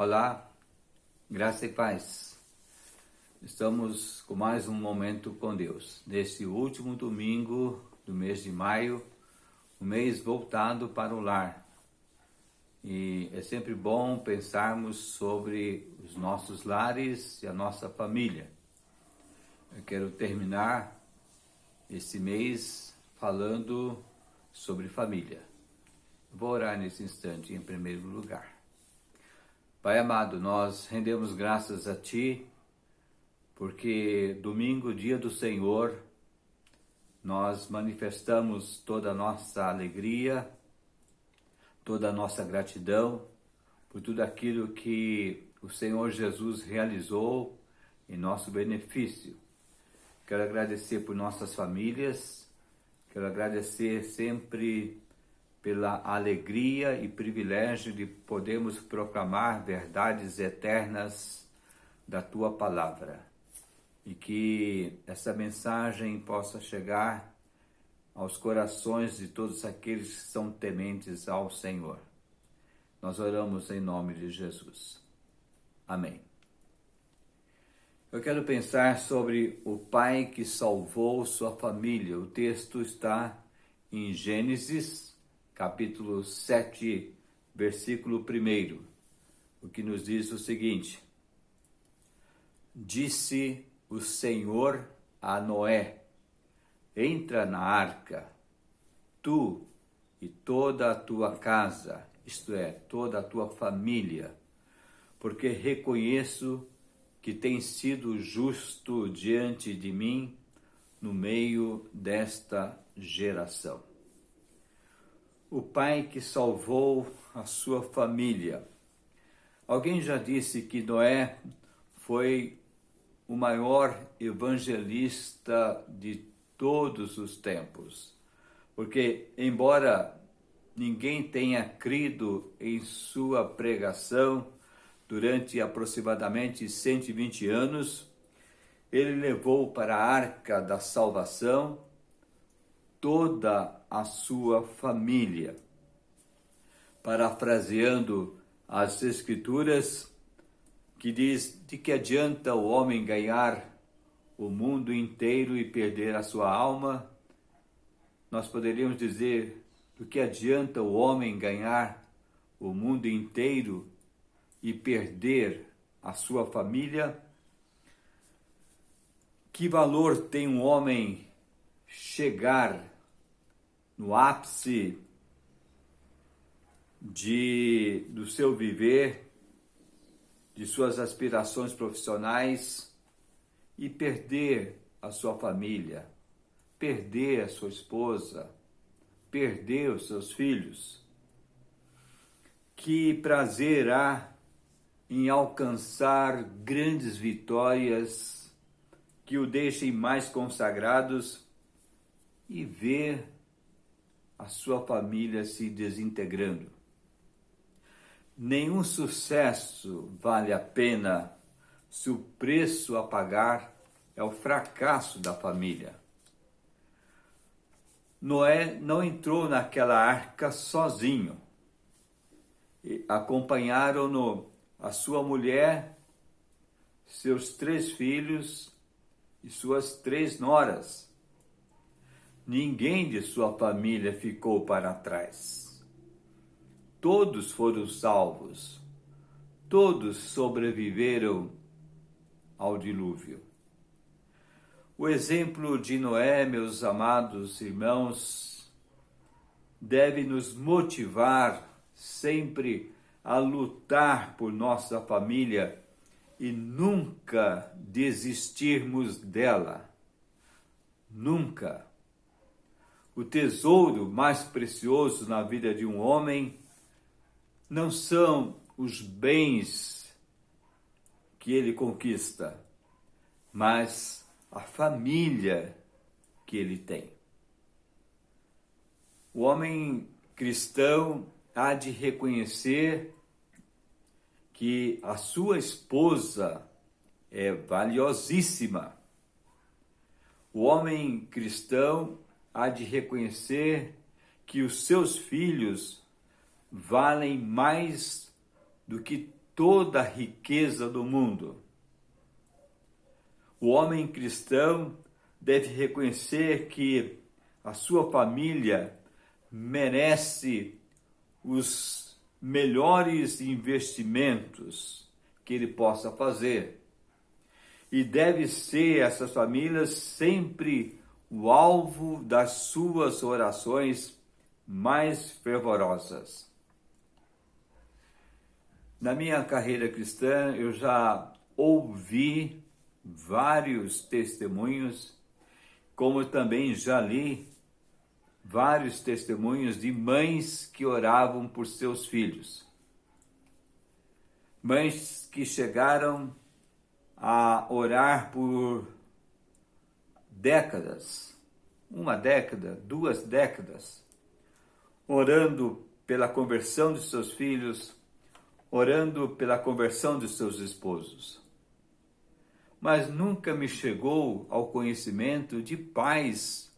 Olá, graça e paz. Estamos com mais um momento com Deus. Neste último domingo do mês de maio, um mês voltado para o lar. E é sempre bom pensarmos sobre os nossos lares e a nossa família. Eu quero terminar esse mês falando sobre família. Vou orar nesse instante em primeiro lugar. Pai amado, nós rendemos graças a Ti, porque domingo, dia do Senhor, nós manifestamos toda a nossa alegria, toda a nossa gratidão por tudo aquilo que o Senhor Jesus realizou em nosso benefício. Quero agradecer por nossas famílias, quero agradecer sempre pela alegria e privilégio de podermos proclamar verdades eternas da Tua Palavra. E que essa mensagem possa chegar aos corações de todos aqueles que são tementes ao Senhor. Nós oramos em nome de Jesus. Amém. Eu quero pensar sobre o pai que salvou sua família. O texto está em Gênesis, capítulo 7, versículo 1, o que nos diz o seguinte: Disse o Senhor a Noé: entra na arca, tu e toda a tua casa, isto é, toda a tua família, porque reconheço que tens sido justo diante de mim no meio desta geração. O pai que salvou a sua família. Alguém já disse que Noé foi o maior evangelista de todos os tempos, porque embora ninguém tenha crido em sua pregação durante aproximadamente 120 anos, ele levou para a arca da salvação toda a sua família. Parafraseando as Escrituras, que diz: de que adianta o homem ganhar o mundo inteiro e perder a sua alma? Nós poderíamos dizer: do que adianta o homem ganhar o mundo inteiro e perder a sua família? Que valor tem um homem chegar no ápice do seu viver, de suas aspirações profissionais e perder a sua família, perder a sua esposa, perder os seus filhos? Que prazer há em alcançar grandes vitórias que o deixem mais consagrados e ver a sua família se desintegrando. Nenhum sucesso vale a pena se o preço a pagar é o fracasso da família. Noé não entrou naquela arca sozinho. Acompanharam-no a sua mulher, seus 3 filhos e suas 3 noras. Ninguém de sua família ficou para trás. Todos foram salvos. Todos sobreviveram ao dilúvio. O exemplo de Noé, meus amados irmãos, deve nos motivar sempre a lutar por nossa família e nunca desistirmos dela. Nunca. O tesouro mais precioso na vida de um homem não são os bens que ele conquista, mas a família que ele tem. O homem cristão há de reconhecer que a sua esposa é valiosíssima. O homem cristão há de reconhecer que os seus filhos valem mais do que toda a riqueza do mundo. O homem cristão deve reconhecer que a sua família merece os melhores investimentos que ele possa fazer. E deve ser essas famílias sempre o alvo das suas orações mais fervorosas. Na minha carreira cristã, eu já ouvi vários testemunhos, como também já li vários testemunhos de mães que oravam por seus filhos. Mães que chegaram a orar por décadas, 1 década, 2 décadas, orando pela conversão de seus filhos, orando pela conversão de seus esposos. Mas nunca me chegou ao conhecimento de pais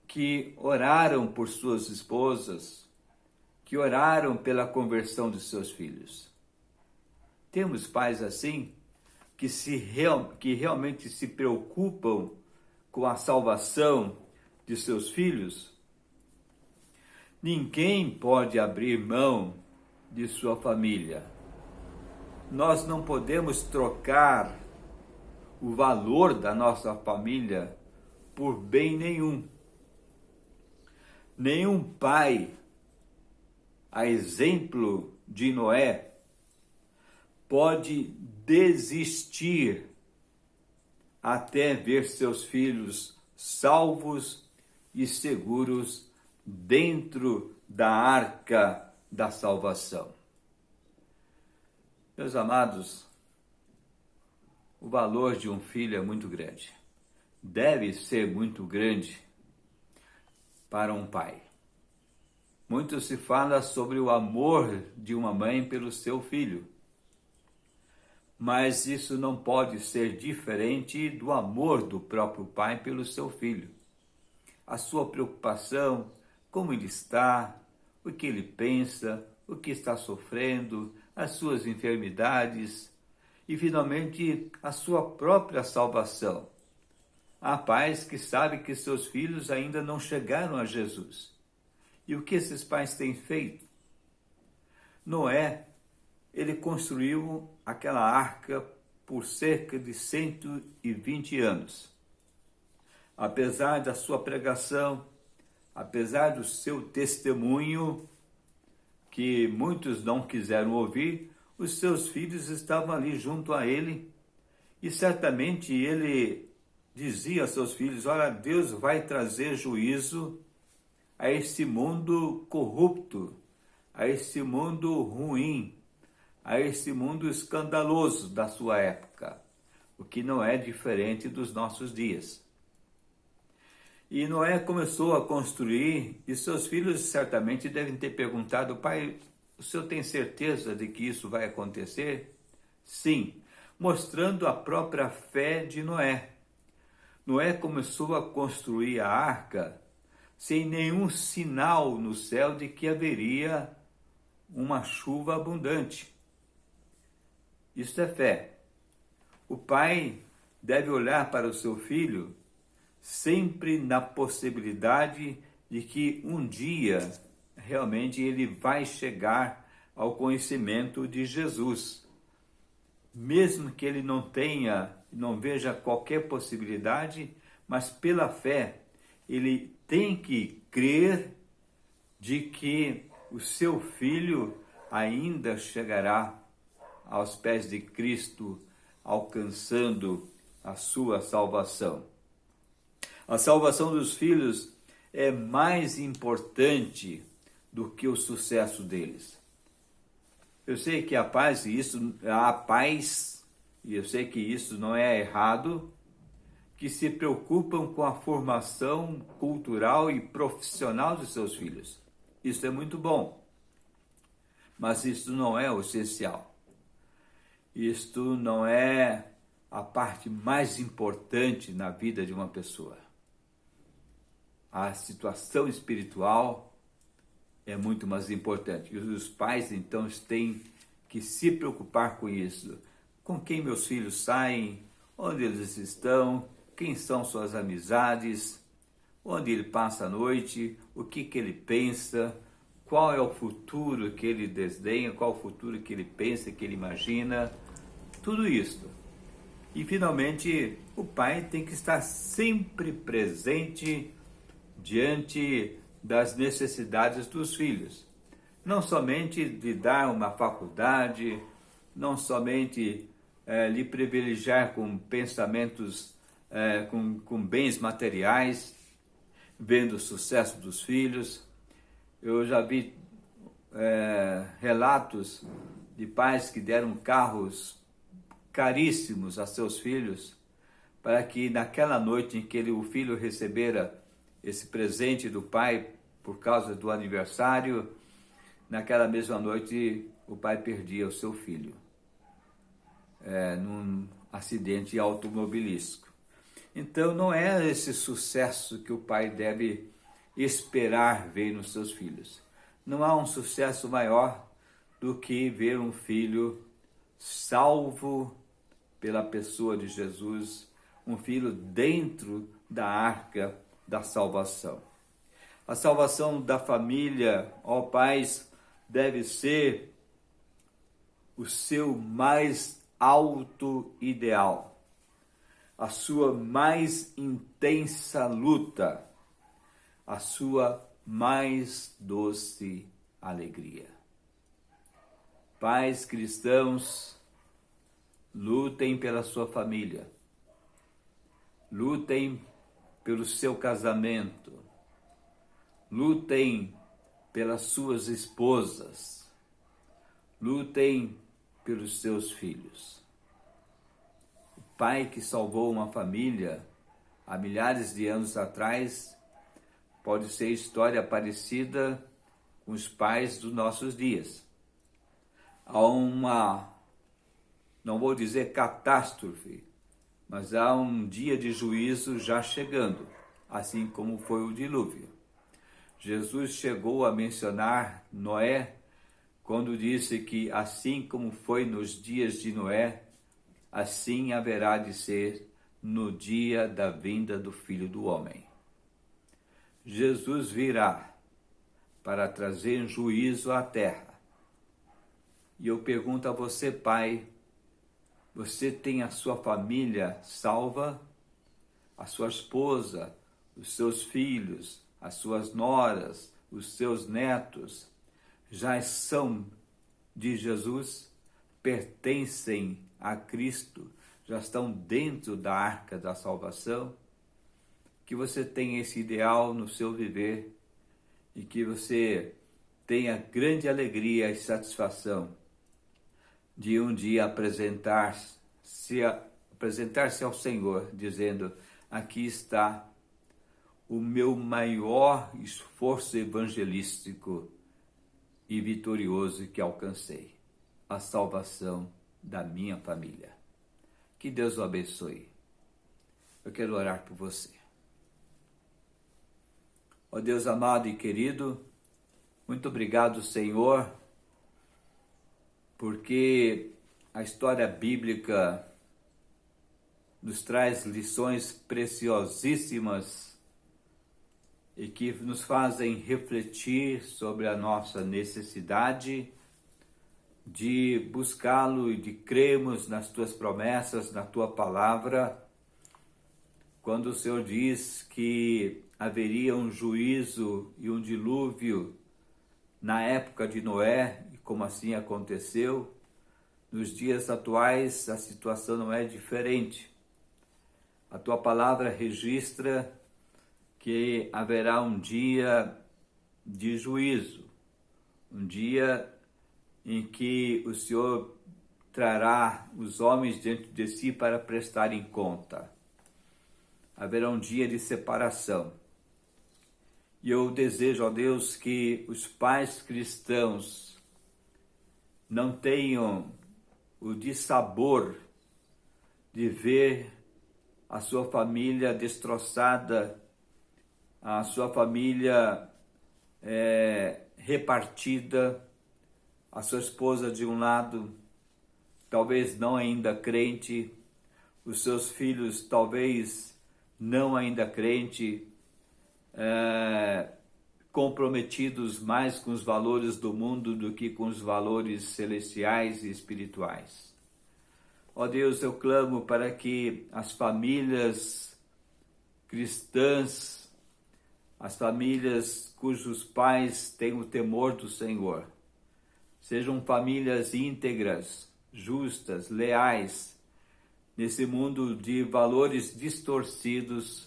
que oraram por suas esposas, que oraram pela conversão de seus filhos. Temos pais assim, que realmente se preocupam com a salvação de seus filhos. Ninguém pode abrir mão de sua família. Nós não podemos trocar o valor da nossa família por bem nenhum. Nenhum pai, a exemplo de Noé, pode desistir até ver seus filhos salvos e seguros dentro da arca da salvação. Meus amados, o valor de um filho é muito grande. Deve ser muito grande para um pai. Muito se fala sobre o amor de uma mãe pelo seu filho. Mas isso não pode ser diferente do amor do próprio pai pelo seu filho. A sua preocupação, como ele está, o que ele pensa, o que está sofrendo, as suas enfermidades e, finalmente, a sua própria salvação. Há pais que sabem que seus filhos ainda não chegaram a Jesus. E o que esses pais têm feito? Noé, ele construiu aquela arca por cerca de 120 anos. Apesar da sua pregação, apesar do seu testemunho, que muitos não quiseram ouvir, os seus filhos estavam ali junto a ele, e certamente ele dizia a seus filhos: olha, Deus vai trazer juízo a esse mundo corrupto, a esse mundo ruim, a esse mundo escandaloso da sua época, o que não é diferente dos nossos dias. E Noé começou a construir, e seus filhos certamente devem ter perguntado: pai, o senhor tem certeza de que isso vai acontecer? Sim, mostrando a própria fé de Noé. Noé começou a construir a arca sem nenhum sinal no céu de que haveria uma chuva abundante. Isso é fé. O pai deve olhar para o seu filho sempre na possibilidade de que um dia realmente ele vai chegar ao conhecimento de Jesus. Mesmo que ele não veja qualquer possibilidade, mas pela fé, ele tem que crer de que o seu filho ainda chegará aos pés de Cristo, alcançando a sua salvação. A salvação dos filhos é mais importante do que o sucesso deles. Eu sei que há pais, e eu sei que isso não é errado, que se preocupam com a formação cultural e profissional de seus filhos. Isso é muito bom, mas isso não é o essencial. Isto não é a parte mais importante na vida de uma pessoa. A situação espiritual é muito mais importante. E os pais, então, têm que se preocupar com isso. Com quem meus filhos saem, onde eles estão, quem são suas amizades, onde ele passa a noite, o que ele pensa, qual é o futuro que ele desdenha, qual é o futuro que ele pensa, que ele imagina, tudo isso. E finalmente, o pai tem que estar sempre presente diante das necessidades dos filhos. Não somente de dar uma faculdade, não somente lhe privilegiar com pensamentos, com bens materiais, vendo o sucesso dos filhos. Eu já vi relatos de pais que deram carros caríssimos a seus filhos, para que naquela noite em que o filho recebera esse presente do pai por causa do aniversário, naquela mesma noite o pai perdia o seu filho num acidente automobilístico. Então não é esse sucesso que o pai deve esperar ver nos seus filhos. Não há um sucesso maior do que ver um filho salvo pela pessoa de Jesus, um filho dentro da arca da salvação. A salvação da família, ó pais, deve ser o seu mais alto ideal, a sua mais intensa luta, a sua mais doce alegria. Pais cristãos, lutem pela sua família, lutem pelo seu casamento, lutem pelas suas esposas, lutem pelos seus filhos. O pai que salvou uma família há milhares de anos atrás pode ser história parecida com os pais dos nossos dias. Há uma, não vou dizer catástrofe, mas há um dia de juízo já chegando, assim como foi o dilúvio. Jesus chegou a mencionar Noé quando disse que assim como foi nos dias de Noé, assim haverá de ser no dia da vinda do Filho do Homem. Jesus virá para trazer juízo à terra. E eu pergunto a você, pai, você tem a sua família salva? A sua esposa, os seus filhos, as suas noras, os seus netos já são de Jesus, pertencem a Cristo, já estão dentro da arca da salvação? Que você tenha esse ideal no seu viver e que você tenha grande alegria e satisfação de um dia apresentar-se ao Senhor, dizendo: aqui está o meu maior esforço evangelístico e vitorioso que alcancei, a salvação da minha família. Que Deus o abençoe. Eu quero orar por você. Ó Deus amado e querido, muito obrigado, Senhor, porque a história bíblica nos traz lições preciosíssimas e que nos fazem refletir sobre a nossa necessidade de buscá-lo e de crermos nas tuas promessas, na tua palavra, quando o Senhor diz que haveria um juízo e um dilúvio na época de Noé, e como assim aconteceu, nos dias atuais a situação não é diferente. A tua palavra registra que haverá um dia de juízo, um dia em que o Senhor trará os homens diante de si para prestarem conta. Haverá um dia de separação. E eu desejo, ó Deus, que os pais cristãos não tenham o dissabor de ver a sua família destroçada, a sua família repartida, a sua esposa de um lado, talvez não ainda crente, os seus filhos talvez não ainda crente, comprometidos mais com os valores do mundo do que com os valores celestiais e espirituais. Ó Deus, eu clamo para que as famílias cristãs, as famílias cujos pais têm o temor do Senhor, sejam famílias íntegras, justas, leais, nesse mundo de valores distorcidos,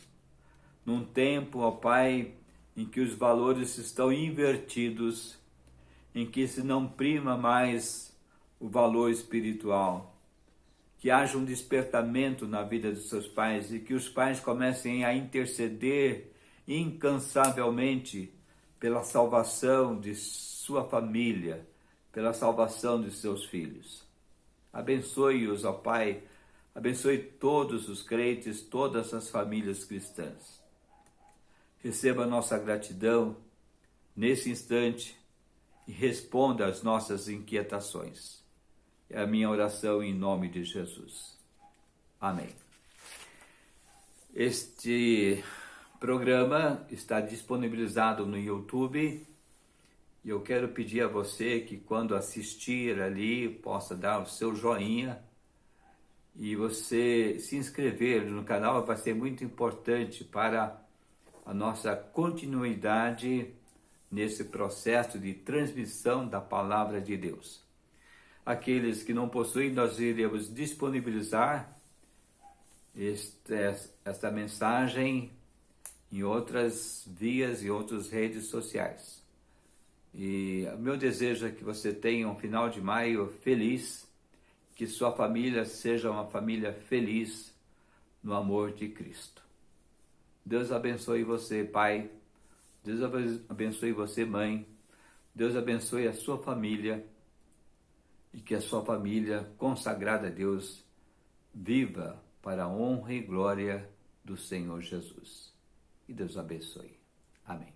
num tempo, ó Pai, em que os valores estão invertidos, em que se não prima mais o valor espiritual. Que haja um despertamento na vida dos seus pais e que os pais comecem a interceder incansavelmente pela salvação de sua família, pela salvação de seus filhos. Abençoe-os, ó Pai, abençoe todos os crentes, todas as famílias cristãs. Receba a nossa gratidão nesse instante e responda às nossas inquietações. É a minha oração em nome de Jesus. Amém. Este programa está disponibilizado no YouTube e eu quero pedir a você que quando assistir ali possa dar o seu joinha e você se inscrever no canal, vai ser muito importante para a nossa continuidade nesse processo de transmissão da palavra de Deus. Aqueles que não possuem, nós iremos disponibilizar esta mensagem em outras vias e outras redes sociais. E o meu desejo é que você tenha um final de maio feliz, que sua família seja uma família feliz no amor de Cristo. Deus abençoe você, pai. Deus abençoe você, mãe. Deus abençoe a sua família. E que a sua família consagrada a Deus viva para a honra e glória do Senhor Jesus. E Deus abençoe. Amém.